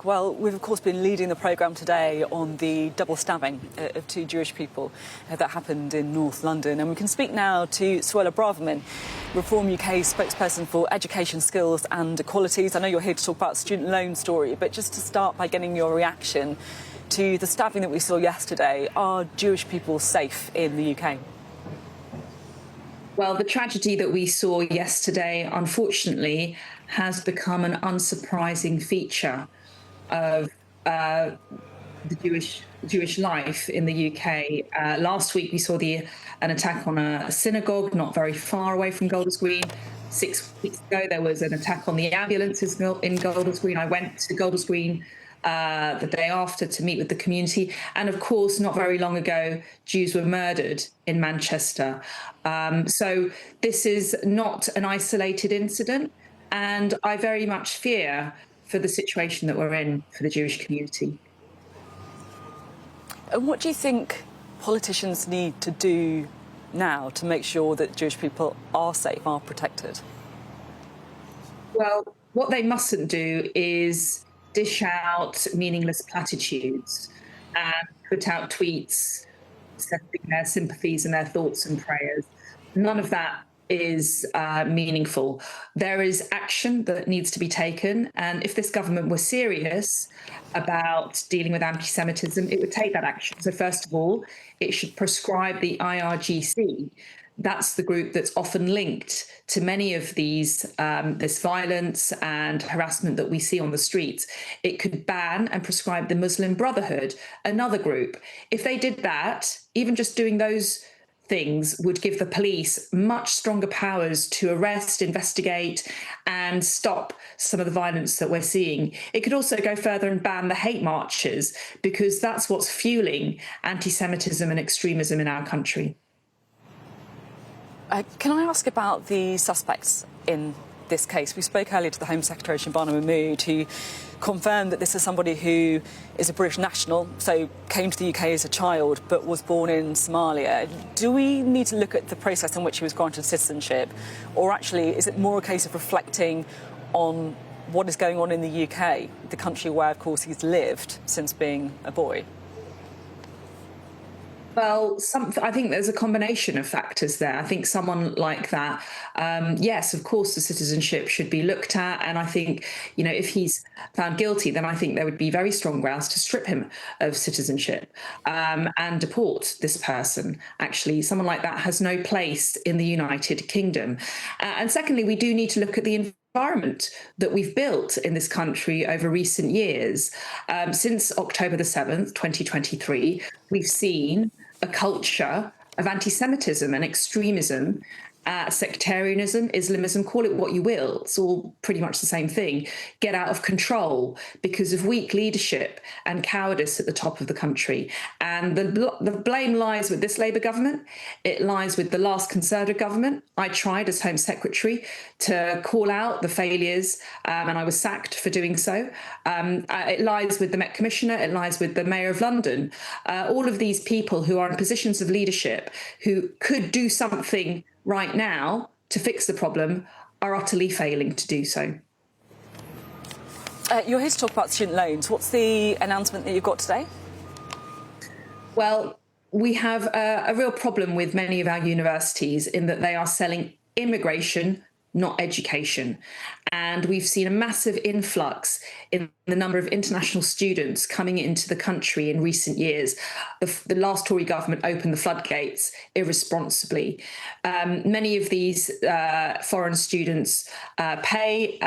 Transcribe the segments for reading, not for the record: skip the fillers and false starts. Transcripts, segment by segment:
Well, we've of course been leading the programme today on the double stabbing of two Jewish people that happened in North London. And we can speak now to Suella Braverman, Reform UK spokesperson for Education, Skills and Equalities. I know you're here to talk about the student loan story, but just to start by getting your reaction to the stabbing that we saw yesterday. Are Jewish people safe in the UK? Well, the tragedy that we saw yesterday, unfortunately, has become an unsurprising feature of the Jewish life in the UK. Last week, we saw an attack on a synagogue not very far away from Golders Green. 6 weeks ago, there was an attack on the ambulances in Golders Green. I went to Golders Green the day after to meet with the community. And of course, not very long ago, Jews were murdered in Manchester. So this is not an isolated incident. And I very much fear for the situation that we're in for the Jewish community. And what do you think politicians need to do now to make sure that Jewish people are safe, are protected? Well, what they mustn't do is dish out meaningless platitudes and put out tweets sending their sympathies and their thoughts and prayers. None of that is meaningful. There is action that needs to be taken, and if this government were serious about dealing with anti-Semitism, it would take that action. So first of all, it should prescribe the IRGC. That's the group that's often linked to many of these this violence and harassment that we see on the streets. It could ban and prescribe the Muslim Brotherhood, another group. If they did that, even just doing those things would give the police much stronger powers to arrest, investigate, and stop some of the violence that we're seeing. It could also go further and ban the hate marches, because that's what's fueling anti-Semitism and extremism in our country. Can I ask about the suspects in this case? We spoke earlier to the Home Secretary, Shabana Mahmood, who confirmed that this is somebody who is a British national, so came to the UK as a child, but was born in Somalia. Do we need to look at the process in which he was granted citizenship, or actually is it more a case of reflecting on what is going on in the UK, the country where, of course, he's lived since being a boy? Well, I think there's a combination of factors there. I think someone like that, yes, of course, the citizenship should be looked at. And I think, if he's found guilty, then I think there would be very strong grounds to strip him of citizenship and deport this person. Actually, someone like that has no place in the United Kingdom. And secondly, we do need to look at the environment that we've built in this country over recent years. Since October the 7th, 2023, we've seen a culture of anti-Semitism and extremism, sectarianism, Islamism, call it what you will. It's all pretty much the same thing. Get out of control because of weak leadership and cowardice at the top of the country. And the blame lies with this Labour government. It lies with the last Conservative government. I tried as Home Secretary to call out the failures and I was sacked for doing so. It lies with the Met Commissioner. It lies with the Mayor of London. All of these people who are in positions of leadership who could do something right now to fix the problem are utterly failing to do so. You're here to talk about student loans. What's the announcement that you've got today? Well, we have a real problem with many of our universities in that they are selling immigration, not education. And we've seen a massive influx in the number of international students coming into the country in recent years. The last Tory government opened the floodgates irresponsibly. Many of these foreign students pay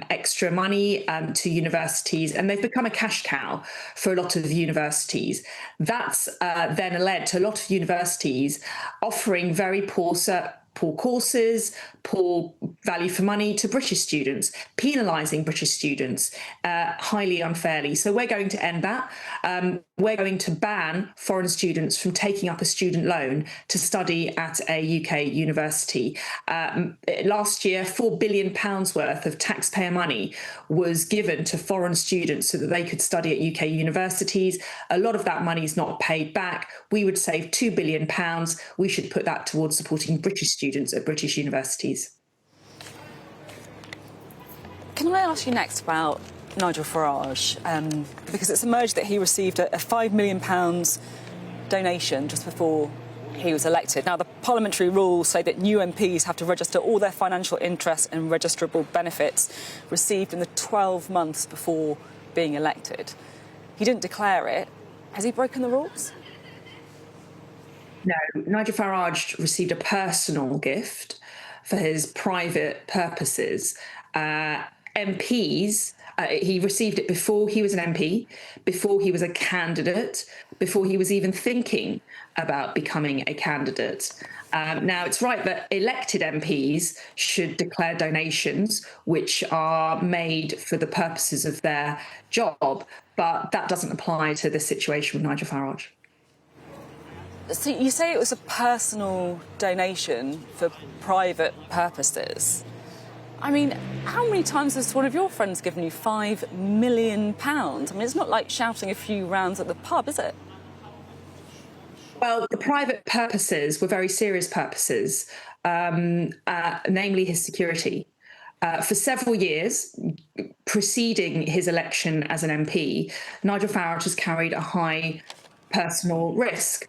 extra money to universities, and they've become a cash cow for a lot of universities. That's then led to a lot of universities offering very poor courses, poor value for money to British students, penalising British students highly unfairly. So we're going to end that. We're going to ban foreign students from taking up a student loan to study at a UK university. Last year, £4 billion worth of taxpayer money was given to foreign students so that they could study at UK universities. A lot of that money is not paid back. We would save £2 billion. We should put that towards supporting British students at British universities. Can I ask you next about Nigel Farage, because it's emerged that he received a £5 million donation just before he was elected. Now, the parliamentary rules say that new MPs have to register all their financial interests and registrable benefits received in the 12 months before being elected. He didn't declare it. Has he broken the rules? No, Nigel Farage received a personal gift for his private purposes. MPs, he received it before he was an MP, before he was a candidate, before he was even thinking about becoming a candidate. Now, it's right that elected MPs should declare donations which are made for the purposes of their job, but that doesn't apply to this situation with Nigel Farage. So you say it was a personal donation for private purposes. I mean, how many times has one of your friends given you £5 million? I mean, it's not like shouting a few rounds at the pub, is it? Well, the private purposes were very serious purposes, namely his security. For several years preceding his election as an MP, Nigel Farage has carried a high personal risk.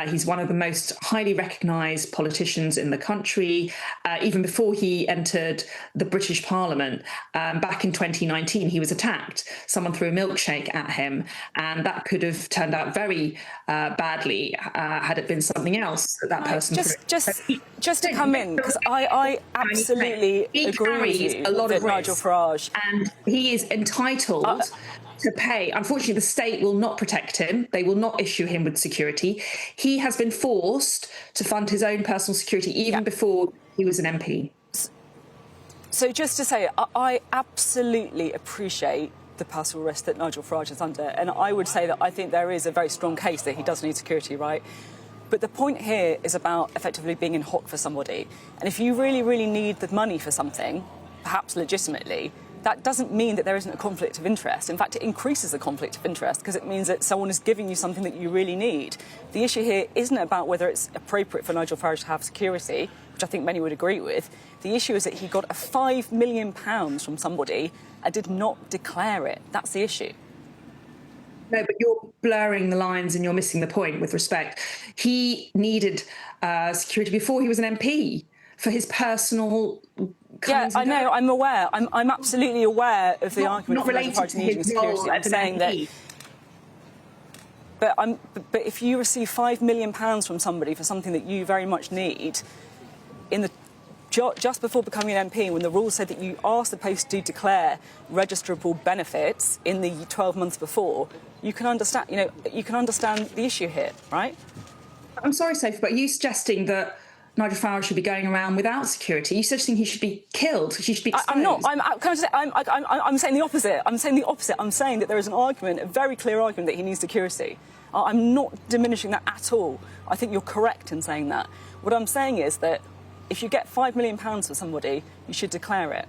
He's one of the most highly recognised politicians in the country. Even before he entered the British Parliament, back in 2019, he was attacked. Someone threw a milkshake at him, and that could have turned out very badly had it been something else that person just to come in, because I absolutely agree with you that Nigel Farage, and he is entitled to pay. Unfortunately, the state will not protect him. They will not issue him with security. He has been forced to fund his own personal security even before he was an MP. So just to say, I absolutely appreciate the personal risk that Nigel Farage is under, and I would say that I think there is a very strong case that he does need security, right? But the point here is about effectively being in hock for somebody. And if you really, really need the money for something, perhaps legitimately, that doesn't mean that there isn't a conflict of interest. In fact, it increases the conflict of interest because it means that someone is giving you something that you really need. The issue here isn't about whether it's appropriate for Nigel Farage to have security, which I think many would agree with. The issue is that he got a £5 million from somebody and did not declare it. That's the issue. No, but you're blurring the lines and you're missing the point with respect. He needed security before he was an MP for his personal... Yeah, I know, I'm aware. I'm absolutely aware of the argument for Nigel Farage needing security. I'm saying that... But if you receive £5 million from somebody for something that you very much need, just before becoming an MP, when the rules said that you are supposed to declare registrable benefits in the 12 months before, you can understand, you can understand the issue here, right? I'm sorry, Sophie, but are you suggesting that Nigel Farage should be going around without security? You suggesting he should be killed? He should be exposed? I'm not. I'm saying the opposite. I'm saying the opposite. I'm saying that there is an argument, a very clear argument, that he needs security. I'm not diminishing that at all. I think you're correct in saying that. What I'm saying is that if you get £5 million for somebody, you should declare it.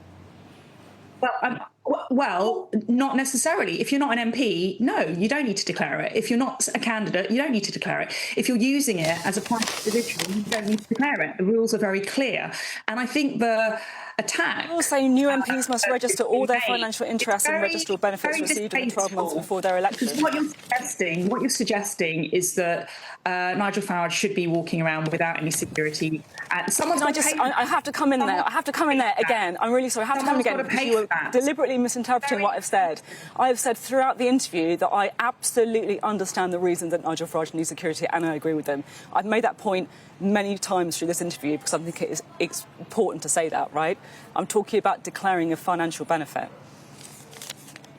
Well, not necessarily. If you're not an MP, no, you don't need to declare it. If you're not a candidate, you don't need to declare it. If you're using it as a private individual, you don't need to declare it. The rules are very clear. And I think the attack... Rules say new MPs must register all their financial interests and registrable benefits received in the 12 months before their election. Because what you're suggesting is that Nigel Farage should be walking around without any security. I have to come in there. I have to come in there again. I'm really sorry. I have to come in again because you were deliberately misinterpreting what I've said. I have said throughout the interview that I absolutely understand the reason that Nigel Farage needs security, and I agree with them. I've made that point many times through this interview because I think it's important to say that, right? I'm talking about declaring a financial benefit.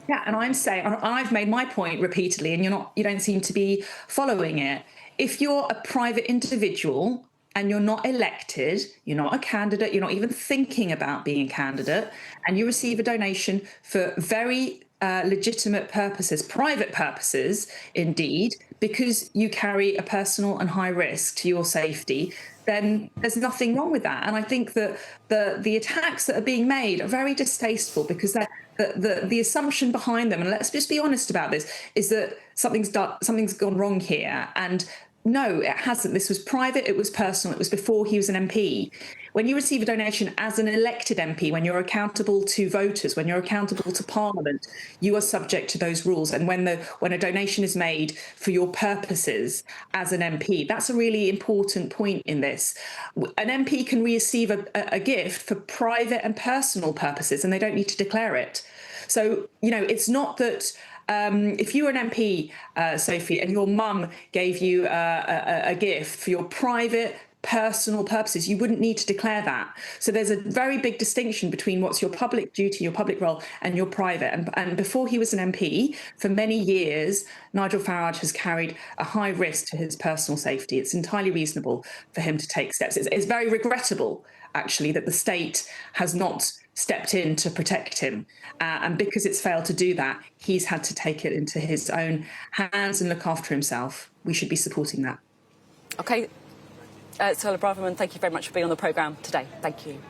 Yeah, and I'm saying, I've made my point repeatedly, and you don't seem to be following it. If you're a private individual and you're not elected, you're not a candidate, you're not even thinking about being a candidate, and you receive a donation for very legitimate purposes, private purposes indeed, because you carry a personal and high risk to your safety, then there's nothing wrong with that. And I think that the attacks that are being made are very distasteful because the assumption behind them, and let's just be honest about this, is that something's gone wrong here. And No, it hasn't. This was private, it was personal, it was before he was an MP. When you receive a donation as an elected MP, when you're accountable to voters, when you're accountable to Parliament, you are subject to those rules. And when a donation is made for your purposes as an MP, that's a really important point in this. An MP can receive a gift for private and personal purposes, and they don't need to declare it. So, it's not that if you were an MP, Sophie, and your mum gave you a gift for your private, personal purposes, you wouldn't need to declare that. So there's a very big distinction between what's your public duty, your public role, and your private. And before he was an MP, for many years, Nigel Farage has carried a high risk to his personal safety. It's entirely reasonable for him to take steps. It's very regrettable, actually, that the state has not stepped in to protect him. And because it's failed to do that, he's had to take it into his own hands and look after himself. We should be supporting that. OK. Suella Braverman, thank you very much for being on the programme today. Thank you.